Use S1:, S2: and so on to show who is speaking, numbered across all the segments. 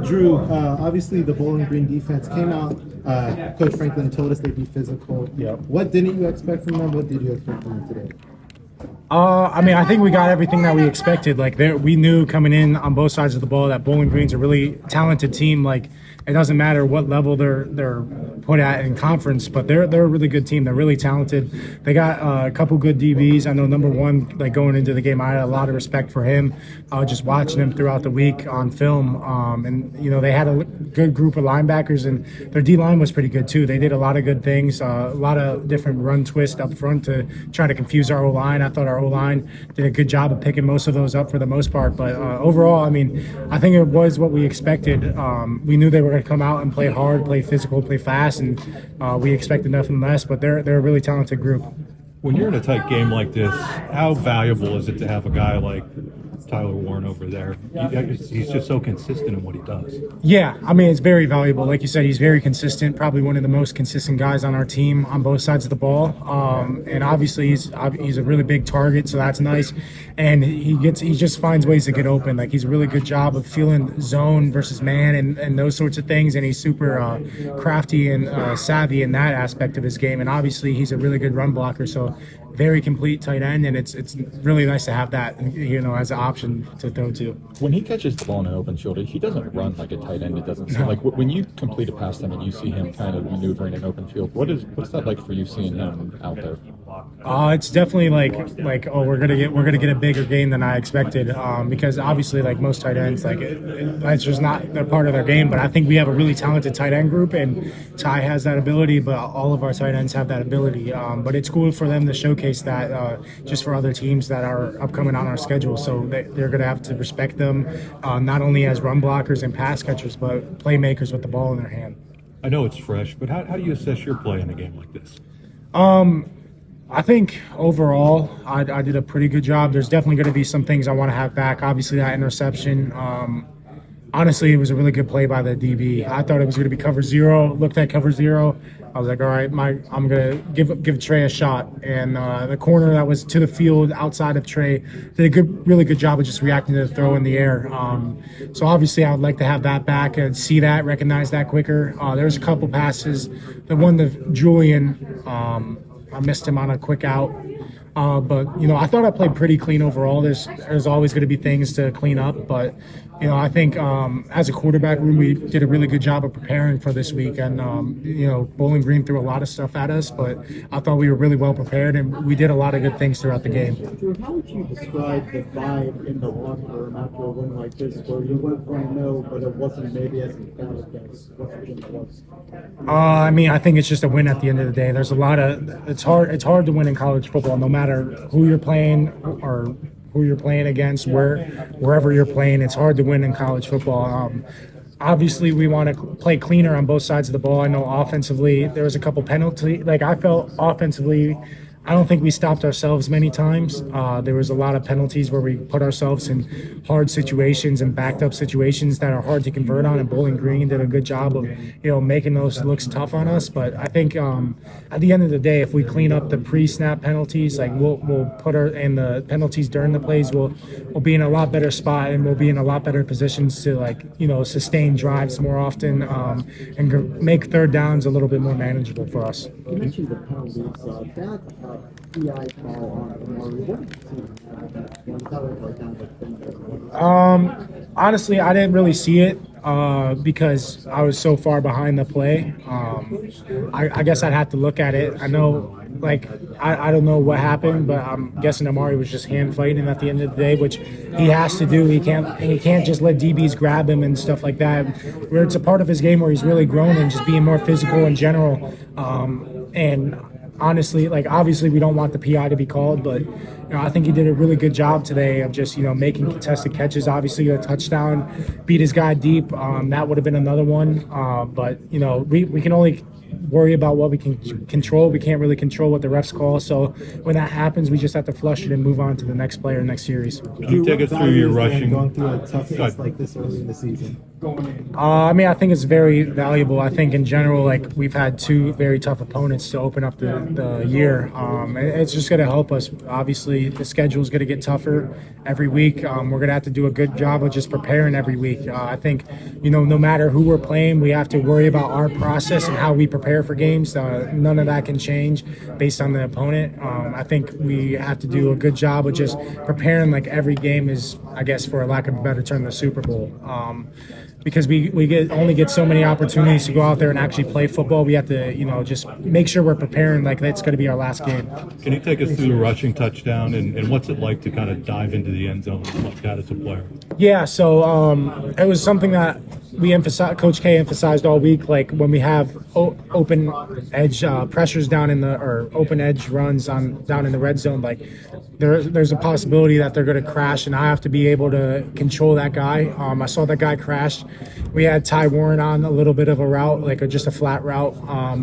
S1: Drew, obviously the Bowling Green defense came out. Coach Franklin told us they'd be physical.
S2: Yep.
S1: What didn't you expect from them? What did you expect from them today?
S2: I think we got everything that we expected. Like, we knew coming in on both sides of the ball that Bowling Green's a really talented team. Like, it doesn't matter what level they're put at in conference, but they're a really good team. They're really talented. They got a couple good DBs. I know number one, like going into the game, I had a lot of respect for him. Just watching him throughout the week on film, and they had a good group of linebackers, and their D line was pretty good too. They did a lot of good things, a lot of different run twists up front to try to confuse our O line. I thought our O line did a good job of picking most of those up for the most part. But overall, I think it was what we expected. We knew they were going to come out and play hard, play physical, play fast, and we expected nothing less. But they're a really talented group.
S3: When you're in a tight game like this, how valuable is it to have a guy like Tyler Warren over there? He's just so consistent in what he does.
S2: Yeah, it's very valuable. Like you said, he's very consistent, probably one of the most consistent guys on our team on both sides of the ball. And obviously he's a really big target, so that's nice. And he just finds ways to get open. Like, he's a really good job of feeling zone versus man and those sorts of things. And he's super crafty and savvy in that aspect of his game. And obviously he's a really good run blocker. So very complete tight end, and it's really nice to have that, as an option to throw to.
S4: When he catches the ball in an open field, he doesn't run like a tight end. It doesn't seem like when you complete a pass to him and you see him kind of maneuvering in open field. What's that like for you seeing him out there?
S2: It's definitely like we're gonna get a bigger game than I expected, because obviously, like most tight ends, that's just not they're part of their game. But I think we have a really talented tight end group, and Ty has that ability, but all of our tight ends have that ability. But it's cool for them to showcase that just for other teams that are upcoming on our schedule. So they're gonna have to respect them, not only as run blockers and pass catchers, but playmakers with the ball in their hand.
S3: I know it's fresh, but how do you assess your play in a game like this?
S2: I think overall I did a pretty good job. There's definitely going to be some things I want to have back. Obviously, that interception. Honestly, it was a really good play by the DB. I thought it was going to be cover zero. Looked at cover zero. I was like, all right, I'm going to give Trey a shot. And the corner that was to the field outside of Trey did a really good job of just reacting to the throw in the air. So obviously, I would like to have that back and see that, recognize that quicker. There was a couple passes. The one to Julian, I missed him on a quick out. But I thought I played pretty clean overall. There's always going to be things to clean up, but I think as a quarterback room, we did a really good job of preparing for this week. And Bowling Green threw a lot of stuff at us, but I thought we were really well prepared, and we did a lot of good things throughout the game.
S1: Drew, how would you describe the vibe in the locker room after a win like this, where you went 1-0, but it wasn't maybe as emphatic as what the game was?
S2: I think it's just a win at the end of the day. There's a lot of it's hard to win in college football, no matter who you're playing or who you're playing against, wherever you're playing. It's hard to win in college football. Obviously, we want to play cleaner on both sides of the ball. I know offensively there was a couple penalties. Like, I felt offensively, I don't think we stopped ourselves many times. There was a lot of penalties where we put ourselves in hard situations and backed up situations that are hard to convert on, and Bowling Green did a good job of making those looks tough on us. But I think at the end of the day, if we clean up the pre-snap penalties, like we'll put our and the penalties during the plays, we'll be in a lot better spot, and we'll be in a lot better positions to sustain drives more often, and make third downs a little bit more manageable for us.
S1: You mentioned the penalties. That PI call on Amari, what did you see?
S2: Honestly, I didn't really see it because I was so far behind the play. I guess I'd have to look at it. I know, I don't know what happened, but I'm guessing Amari was just hand fighting at the end of the day, which he has to do. He can't just let DBs grab him and stuff like that. Where it's a part of his game where he's really grown and just being more physical in general. And honestly, obviously we don't want the PI to be called, but I think he did a really good job today of just making contested catches. Obviously, a touchdown, beat his guy deep. That would have been another one, but we can only worry about what we can control. We can't really control what the refs call. So when that happens, we just have to flush it and move on to the next player, next series.
S3: Can you take us through your rushing?
S1: Going through a tough phase like this early in the season.
S2: I mean, I think it's very valuable. I think in general, like we've had two very tough opponents to open up the year. It's just going to help us. Obviously, the schedule is going to get tougher every week. We're going to have to do a good job of just preparing every week. I think, no matter who we're playing, we have to worry about our process and how we prepare for games. None of that can change based on the opponent. I think we have to do a good job of just preparing like every game is, I guess, for a lack of a better term, the Super Bowl. Because we only get so many opportunities to go out there and actually play football. We have to, just make sure we're preparing like that's going to be our last game.
S3: Can you take us through the rushing touchdown and what's it like to kind of dive into the end zone like that as a player?
S2: Yeah, so it was something that Coach K emphasized all week. Like when we have open edge pressures or open edge runs down in the red zone, like there's a possibility that they're going to crash, and I have to be able to control that guy. I saw that guy crash. We had Ty Warren on a little bit of a route, just a flat route,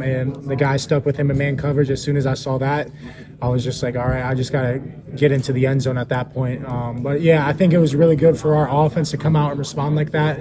S2: and the guy stuck with him in man coverage. As soon as I saw that, I was just like, all right, I just got to get into the end zone at that point. But yeah, I think it was really good for our offense to come out and respond like that.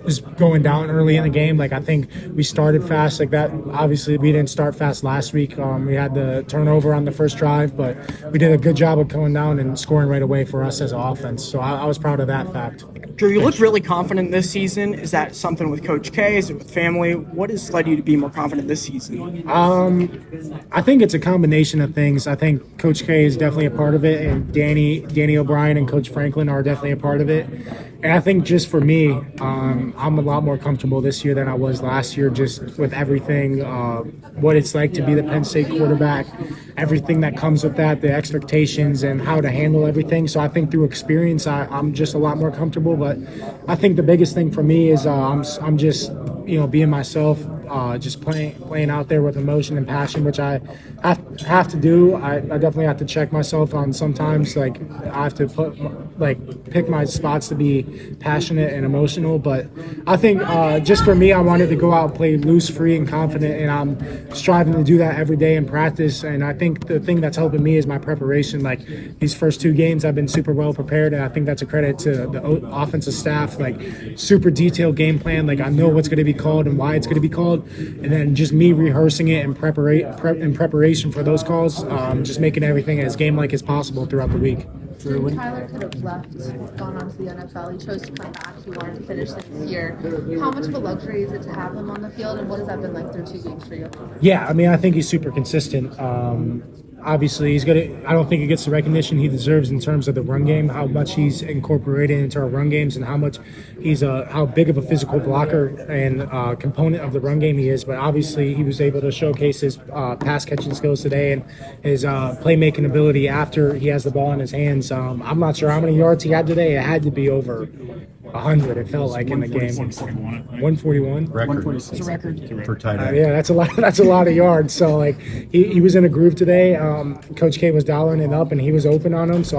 S2: Just going down early in the game, I think we started fast like that. Obviously, we didn't start fast last week. We had the turnover on the first drive, but we did a good job of going down and scoring right away for us as an offense. So I was proud of that fact.
S5: Drew, you look really confident this season. Is that something with Coach K? Is it with family? What has led you to be more confident this season?
S2: I think it's a combination of things. I think Coach K is definitely a part of it, and Danny O'Brien and Coach Franklin are definitely a part of it. And I think just for me, I'm a lot more comfortable this year than I was last year, just with everything, what it's like to be the Penn State quarterback, everything that comes with that, the expectations and how to handle everything. So I think through experience, I'm just a lot more comfortable. But I think the biggest thing for me is I'm just, being myself, just playing out there with emotion and passion, which I have to do. I definitely have to check myself on sometimes. I have to pick my spots to be passionate and emotional. But I think just for me, I wanted to go out and play loose, free, and confident, and I'm striving to do that every day in practice. And I think the thing that's helping me is my preparation. These first two games, I've been super well prepared, and I think that's a credit to the offensive staff. Super detailed game plan. I know what's going to be called and why it's going to be called, and then just me rehearsing it in preparation for those calls, just making everything as game-like as possible throughout the week.
S6: Tyler could have left, gone on to the NFL. He chose to come back. He wanted to finish things here. How much of a luxury is it to have him on the field, and what has that been like through 2 games for you?
S2: Yeah, I mean, I think he's super consistent. Obviously, I don't think he gets the recognition he deserves in terms of the run game, how much he's incorporated into our run games, and how much how big of a physical blocker and component of the run game he is. But obviously, he was able to showcase his pass catching skills today and his playmaking ability after he has the ball in his hands. I'm not sure how many yards he had today. It had to be over 100. It felt like in the game. 141.
S4: Record.
S5: It's a record.
S4: For tight end.
S2: Yeah, that's a lot. That's a lot of yards. So he was in a groove today. Coach K was dialing it up, and he was open on him. So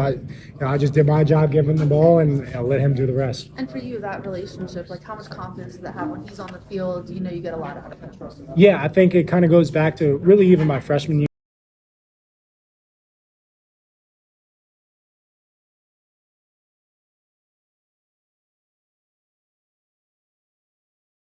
S2: I just did my job, give him the ball, and let him do the rest.
S6: And for you, that relationship, how much confidence does that have when he's on the field? You get a lot out of it.
S2: Yeah, I think it kind of goes back to really even my freshman year.